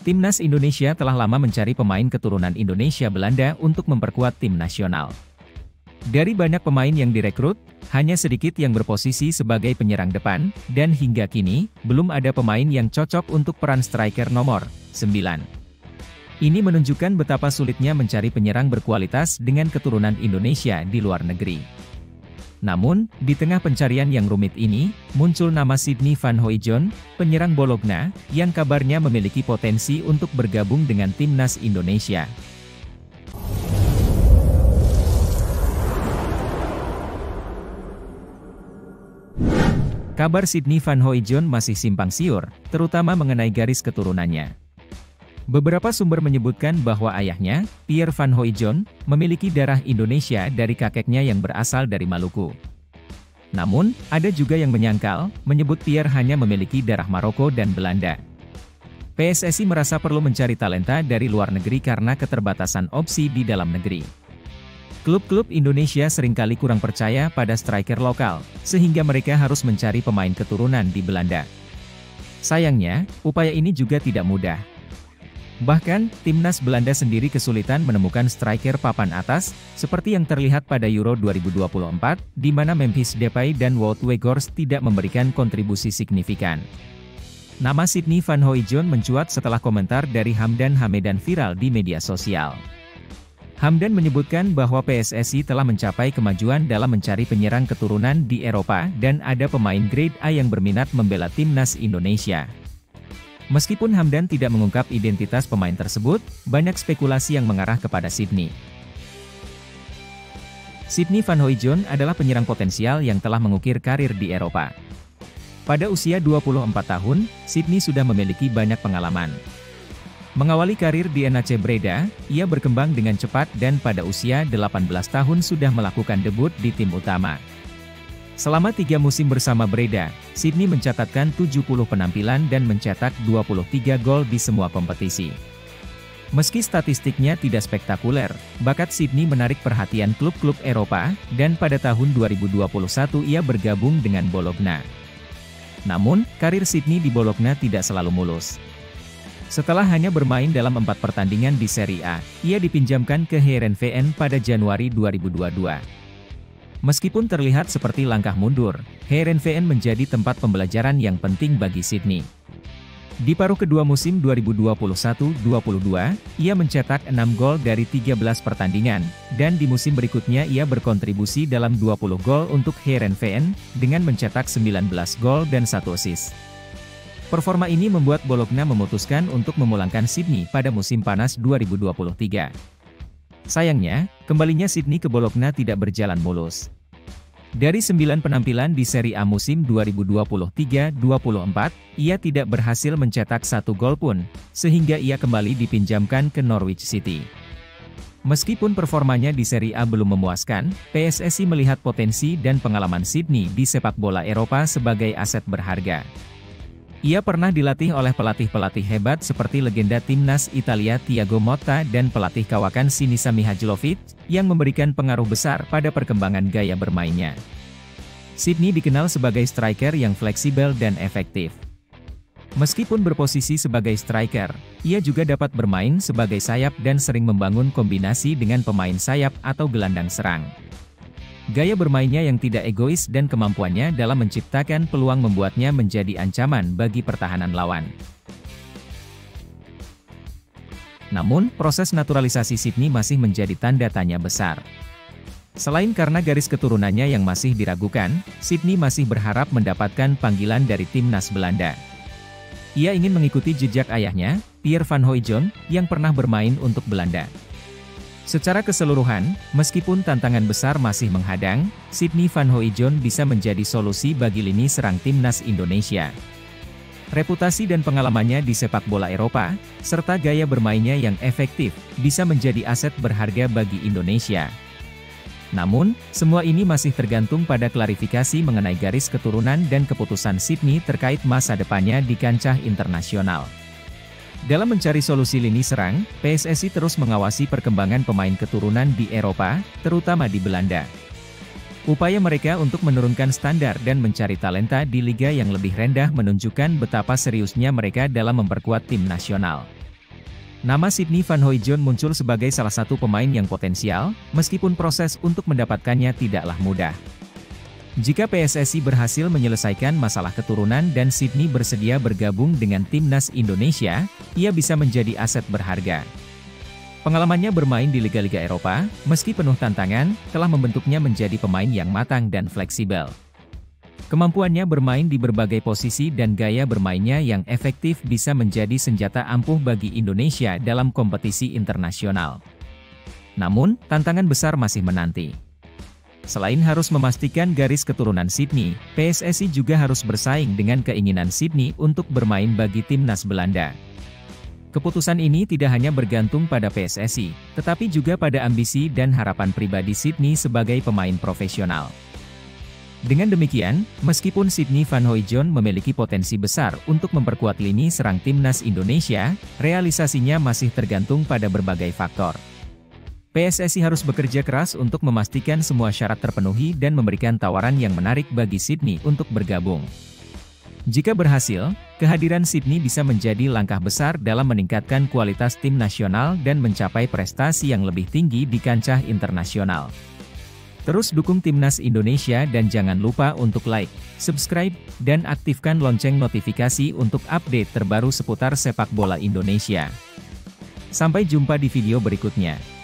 Timnas Indonesia telah lama mencari pemain keturunan Indonesia Belanda untuk memperkuat tim nasional. Dari banyak pemain yang direkrut, hanya sedikit yang berposisi sebagai penyerang depan, dan hingga kini, belum ada pemain yang cocok untuk peran striker nomor 9. Ini menunjukkan betapa sulitnya mencari penyerang berkualitas dengan keturunan Indonesia di luar negeri. Namun, di tengah pencarian yang rumit ini, muncul nama Sydney Van Hooijdonk, penyerang Bologna, yang kabarnya memiliki potensi untuk bergabung dengan timnas Indonesia. Kabar Sydney Van Hooijdonk masih simpang siur, terutama mengenai garis keturunannya. Beberapa sumber menyebutkan bahwa ayahnya, Pierre Van Hooijdonk, memiliki darah Indonesia dari kakeknya yang berasal dari Maluku. Namun, ada juga yang menyebut Pierre hanya memiliki darah Maroko dan Belanda. PSSI merasa perlu mencari talenta dari luar negeri karena keterbatasan opsi di dalam negeri. Klub-klub Indonesia seringkali kurang percaya pada striker lokal, sehingga mereka harus mencari pemain keturunan di Belanda. Sayangnya, upaya ini juga tidak mudah. Bahkan, timnas Belanda sendiri kesulitan menemukan striker papan atas, seperti yang terlihat pada Euro 2024, di mana Memphis Depay dan Wout Weghorst tidak memberikan kontribusi signifikan. Nama Sydney Van Hooijdonk mencuat setelah komentar dari Hamdan Hamedan viral di media sosial. Hamdan menyebutkan bahwa PSSI telah mencapai kemajuan dalam mencari penyerang keturunan di Eropa dan ada pemain grade A yang berminat membela timnas Indonesia. Meskipun Hamdan tidak mengungkap identitas pemain tersebut, banyak spekulasi yang mengarah kepada Sydney. Sydney Van Hooijdonk adalah penyerang potensial yang telah mengukir karir di Eropa. Pada usia 24 tahun, Sydney sudah memiliki banyak pengalaman. Mengawali karir di NAC Breda, ia berkembang dengan cepat dan pada usia 18 tahun sudah melakukan debut di tim utama. Selama 3 musim bersama Breda, Sydney mencatatkan 70 penampilan dan mencetak 23 gol di semua kompetisi. Meski statistiknya tidak spektakuler, bakat Sydney menarik perhatian klub-klub Eropa, dan pada tahun 2021 ia bergabung dengan Bologna. Namun, karir Sydney di Bologna tidak selalu mulus. Setelah hanya bermain dalam 4 pertandingan di Serie A, ia dipinjamkan ke Heerenveen pada Januari 2022. Meskipun terlihat seperti langkah mundur, Heerenveen menjadi tempat pembelajaran yang penting bagi Sydney. Di paruh kedua musim 2021-22, ia mencetak 6 gol dari 13 pertandingan, dan di musim berikutnya ia berkontribusi dalam 20 gol untuk Heerenveen, dengan mencetak 19 gol dan 1 assist. Performa ini membuat Bologna memutuskan untuk memulangkan Sydney pada musim panas 2023. Sayangnya, kembalinya Sydney ke Bologna tidak berjalan mulus. Dari 9 penampilan di Serie A musim 2023-24, ia tidak berhasil mencetak 1 gol pun, sehingga ia kembali dipinjamkan ke Norwich City. Meskipun performanya di Serie A belum memuaskan, PSSI melihat potensi dan pengalaman Sydney di sepak bola Eropa sebagai aset berharga. Ia pernah dilatih oleh pelatih-pelatih hebat seperti legenda timnas Italia Thiago Motta dan pelatih kawakan Sinisa Mihajlovic, yang memberikan pengaruh besar pada perkembangan gaya bermainnya. Sydney dikenal sebagai striker yang fleksibel dan efektif. Meskipun berposisi sebagai striker, ia juga dapat bermain sebagai sayap dan sering membangun kombinasi dengan pemain sayap atau gelandang serang. Gaya bermainnya yang tidak egois dan kemampuannya dalam menciptakan peluang membuatnya menjadi ancaman bagi pertahanan lawan. Namun, proses naturalisasi Sydney masih menjadi tanda tanya besar. Selain karena garis keturunannya yang masih diragukan, Sydney masih berharap mendapatkan panggilan dari timnas Belanda. Ia ingin mengikuti jejak ayahnya, Pierre Van Hooijdonk, yang pernah bermain untuk Belanda. Secara keseluruhan, meskipun tantangan besar masih menghadang, Sydney Van Hooijdonk bisa menjadi solusi bagi lini serang timnas Indonesia. Reputasi dan pengalamannya di sepak bola Eropa, serta gaya bermainnya yang efektif, bisa menjadi aset berharga bagi Indonesia. Namun, semua ini masih tergantung pada klarifikasi mengenai garis keturunan dan keputusan Sydney terkait masa depannya di kancah internasional. Dalam mencari solusi lini serang, PSSI terus mengawasi perkembangan pemain keturunan di Eropa, terutama di Belanda. Upaya mereka untuk menurunkan standar dan mencari talenta di liga yang lebih rendah menunjukkan betapa seriusnya mereka dalam memperkuat tim nasional. Nama Sydney Van Hooijdonk muncul sebagai salah satu pemain yang potensial, meskipun proses untuk mendapatkannya tidaklah mudah. Jika PSSI berhasil menyelesaikan masalah keturunan dan Sydney bersedia bergabung dengan timnas Indonesia, ia bisa menjadi aset berharga. Pengalamannya bermain di liga-liga Eropa, meski penuh tantangan, telah membentuknya menjadi pemain yang matang dan fleksibel. Kemampuannya bermain di berbagai posisi dan gaya bermainnya yang efektif bisa menjadi senjata ampuh bagi Indonesia dalam kompetisi internasional. Namun, tantangan besar masih menanti. Selain harus memastikan garis keturunan Sydney, PSSI juga harus bersaing dengan keinginan Sydney untuk bermain bagi timnas Belanda. Keputusan ini tidak hanya bergantung pada PSSI, tetapi juga pada ambisi dan harapan pribadi Sydney sebagai pemain profesional. Dengan demikian, meskipun Sydney Van Hooijdonk memiliki potensi besar untuk memperkuat lini serang timnas Indonesia, realisasinya masih tergantung pada berbagai faktor. PSSI harus bekerja keras untuk memastikan semua syarat terpenuhi dan memberikan tawaran yang menarik bagi Sydney untuk bergabung. Jika berhasil, kehadiran Sydney bisa menjadi langkah besar dalam meningkatkan kualitas tim nasional dan mencapai prestasi yang lebih tinggi di kancah internasional. Terus dukung timnas Indonesia dan jangan lupa untuk like, subscribe, dan aktifkan lonceng notifikasi untuk update terbaru seputar sepak bola Indonesia. Sampai jumpa di video berikutnya.